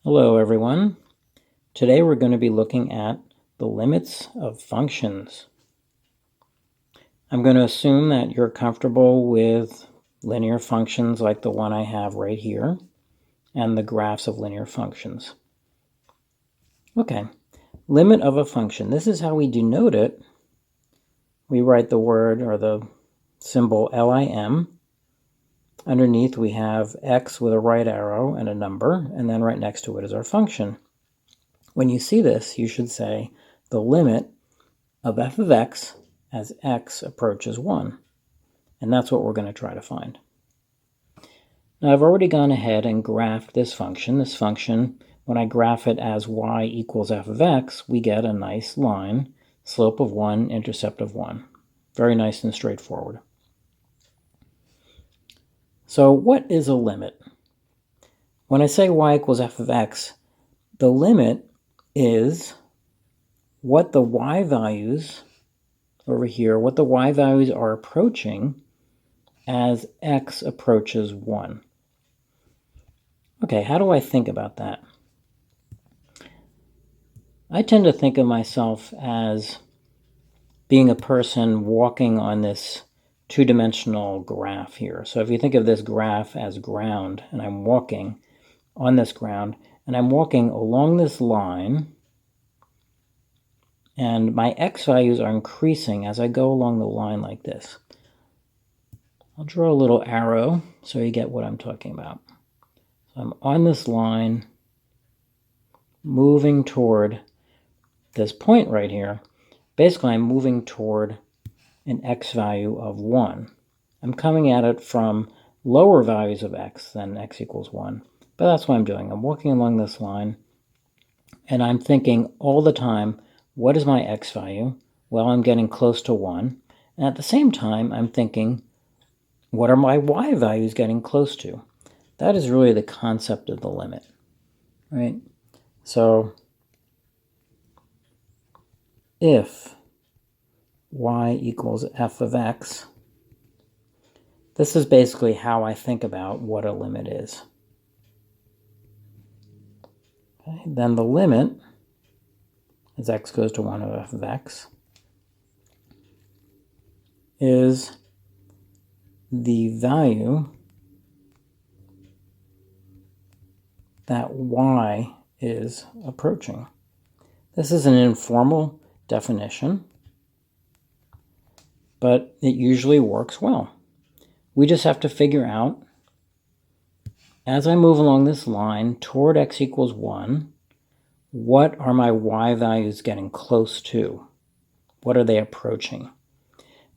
Hello everyone. Today we're going to be looking at the limits of functions. I'm going to assume that you're comfortable with linear functions like the one I have right here and the graphs of linear functions. Okay, limit of a function. This is how we denote it. We write the word or the symbol lim. Underneath we have x with a right arrow and a number, and then right next to it is our function. When you see this, you should say the limit of f of x as x approaches 1. And that's what we're going to try to find. Now I've already gone ahead and graphed this function. This function, when I graph it as y equals f of x, we get a nice line, slope of 1, intercept of 1. Very nice and straightforward. So what is a limit? When I say y equals f of x, the limit is what the y values over here, what the y values are approaching as x approaches 1. Okay, how do I think about that? I tend to think of myself as being a person walking on this two-dimensional graph here. So if you think of this graph as ground, and I'm walking on this ground, and I'm walking along this line, and my x values are increasing as I go along the line like this. I'll draw a little arrow so you get what I'm talking about. So I'm on this line, moving toward this point right here. Basically, I'm moving toward an x value of 1. I'm coming at it from lower values of x than x equals 1, but that's what I'm doing. I'm walking along this line, and I'm thinking all the time, what is my x value? Well, I'm getting close to 1, and at the same time, I'm thinking, what are my y values getting close to? That is really the concept of the limit, right? So if y equals f of x, this is basically how I think about what a limit is. Okay, then the limit, as x goes to 1 of f of x, is the value that y is approaching. This is an informal definition, but it usually works well. We just have to figure out, as I move along this line toward x equals 1, what are my y values getting close to? What are they approaching?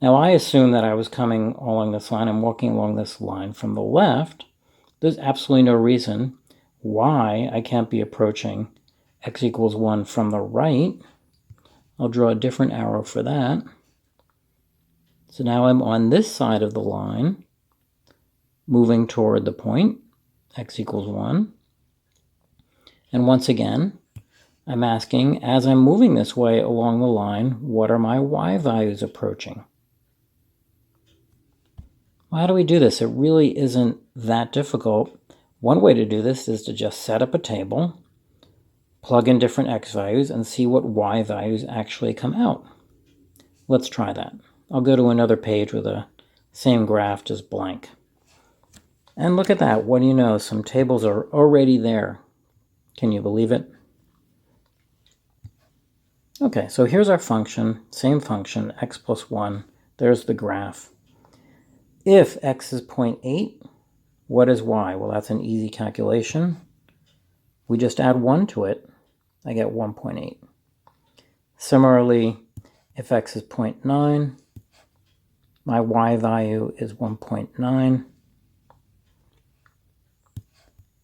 Now I assume that I was coming along this line. I'm walking along this line from the left. There's absolutely no reason why I can't be approaching x equals 1 from the right. I'll draw a different arrow for that. So now I'm on this side of the line, moving toward the point, x equals 1. And once again, I'm asking, as I'm moving this way along the line, what are my y values approaching? Well, how do we do this? It really isn't that difficult. One way to do this is to just set up a table, plug in different x values, and see what y values actually come out. Let's try that. I'll go to another page with the same graph, just blank. And look at that. What do you know? Some tables are already there. Can you believe it? Okay, so here's our function, same function, x plus 1. There's the graph. If x is 0.8, what is y? Well, that's an easy calculation. We just add 1 to it. I get 1.8. Similarly, if x is 0.9, my y value is 1.9.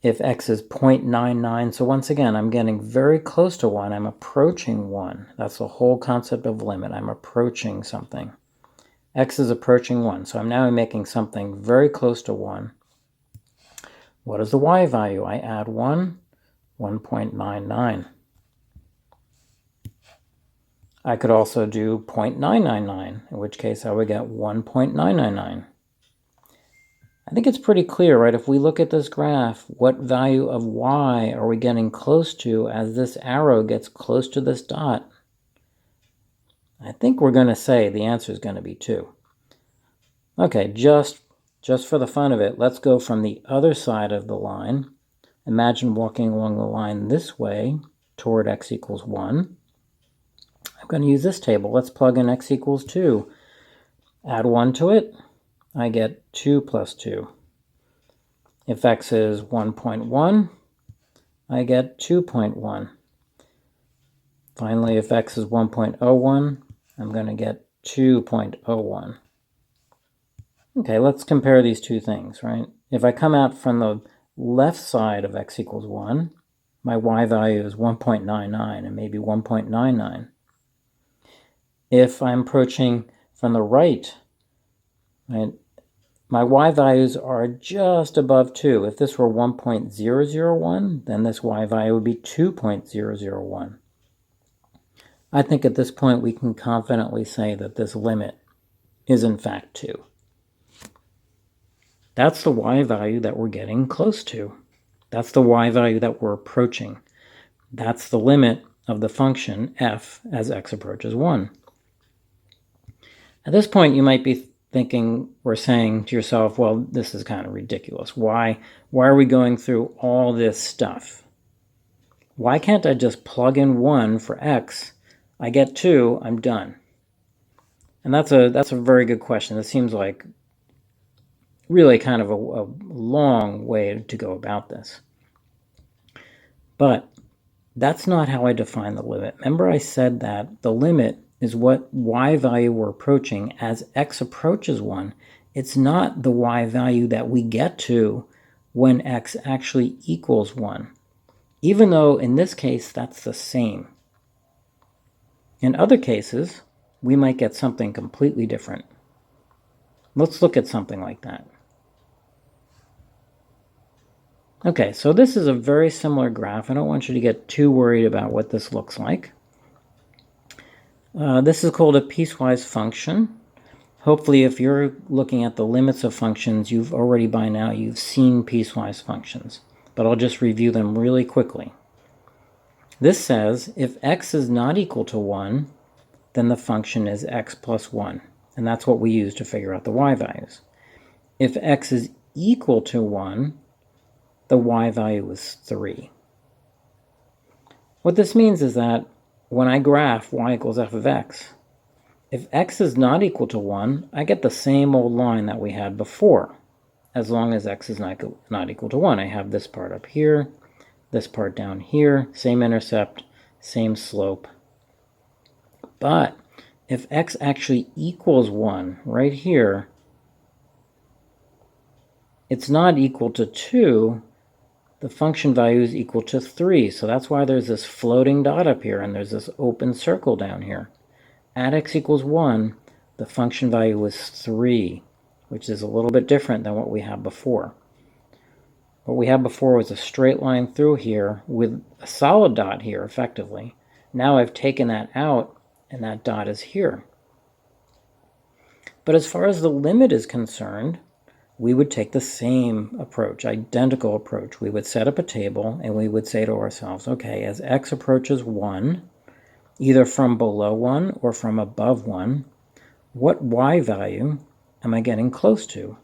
If x is 0.99, so once again, I'm getting very close to 1. I'm approaching 1. That's the whole concept of limit. I'm approaching something. X is approaching 1, so I'm now making something very close to 1. What is the y value? I add 1, 1.99. I could also do 0.999, in which case I would get 1.999. I think it's pretty clear, right? If we look at this graph, what value of y are we getting close to as this arrow gets close to this dot? I think we're going to say the answer is going to be 2. Okay, just for the fun of it, let's go from the other side of the line. Imagine walking along the line this way toward x equals 1. I'm going to use this table. Let's plug in x equals 2. Add 1 to it. I get 2 plus 2. If x is 1.1, I get 2.1. Finally, if x is 1.01, I'm going to get 2.01. Okay, let's compare these two things, right? If I come out from the left side of x equals 1, my y value is 1.99 and maybe 1.99. If I'm approaching from the right, my y values are just above 2. If this were 1.001, then this y value would be 2.001. I think at this point we can confidently say that this limit is in fact 2. That's the y value that we're getting close to. That's the y value that we're approaching. That's the limit of the function f as x approaches 1. At this point, you might be thinking or saying to yourself, well, this is kind of ridiculous. Why are we going through all this stuff? Why can't I just plug in 1 for x? I get 2, I'm done. And that's a very good question. It seems like really kind of a long way to go about this. But that's not how I define the limit. Remember I said that the limit is what y value we're approaching as x approaches 1. It's not the y value that we get to when x actually equals 1, even though in this case that's the same. In other cases, we might get something completely different. Let's look at something like that. Okay, so this is a very similar graph. I don't want you to get too worried about what this looks like. This is called a piecewise function. Hopefully, if you're looking at the limits of functions, you've seen piecewise functions. But I'll just review them really quickly. This says if x is not equal to 1, then the function is x plus 1. And that's what we use to figure out the y values. If x is equal to 1, the y value is 3. What this means is that when I graph y equals f of x, if x is not equal to 1, I get the same old line that we had before, as long as x is not equal to 1. I have this part up here, this part down here, same intercept, same slope. But if x actually equals 1 right here, it's not equal to 2, the function value is equal to 3. So that's why there's this floating dot up here and there's this open circle down here. At x equals 1, the function value is 3, which is a little bit different than what we had before. What we had before was a straight line through here with a solid dot here, effectively. Now I've taken that out, and that dot is here. But as far as the limit is concerned, we would take the same approach, identical approach. We would set up a table, and we would say to ourselves, okay, as x approaches 1, either from below 1 or from above 1, what y value am I getting close to?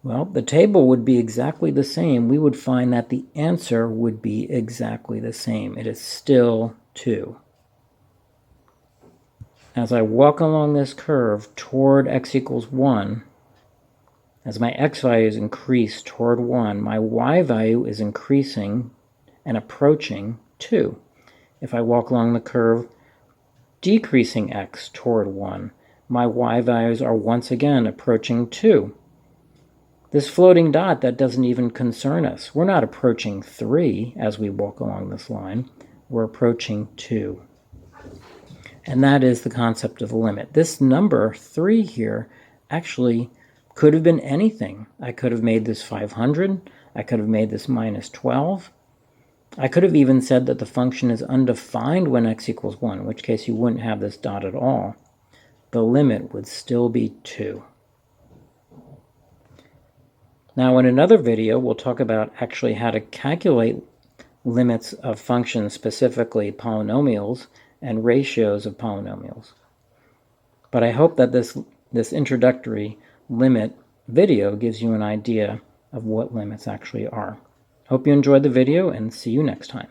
Well, the table would be exactly the same. We would find that the answer would be exactly the same. It is still 2. As I walk along this curve toward x equals 1, as my x values increase toward 1, my y value is increasing and approaching 2. If I walk along the curve decreasing x toward 1, my y values are once again approaching 2. This floating dot, that doesn't even concern us. We're not approaching 3 as we walk along this line. We're approaching 2. And that is the concept of the limit. This number 3 here actually could have been anything. I could have made this 500. I could have made this minus 12. I could have even said that the function is undefined when x equals 1, in which case you wouldn't have this dot at all. The limit would still be 2. Now in another video, we'll talk about actually how to calculate limits of functions, specifically polynomials and ratios of polynomials. But I hope that this introductory limit video gives you an idea of what limits actually are. Hope you enjoyed the video, and see you next time.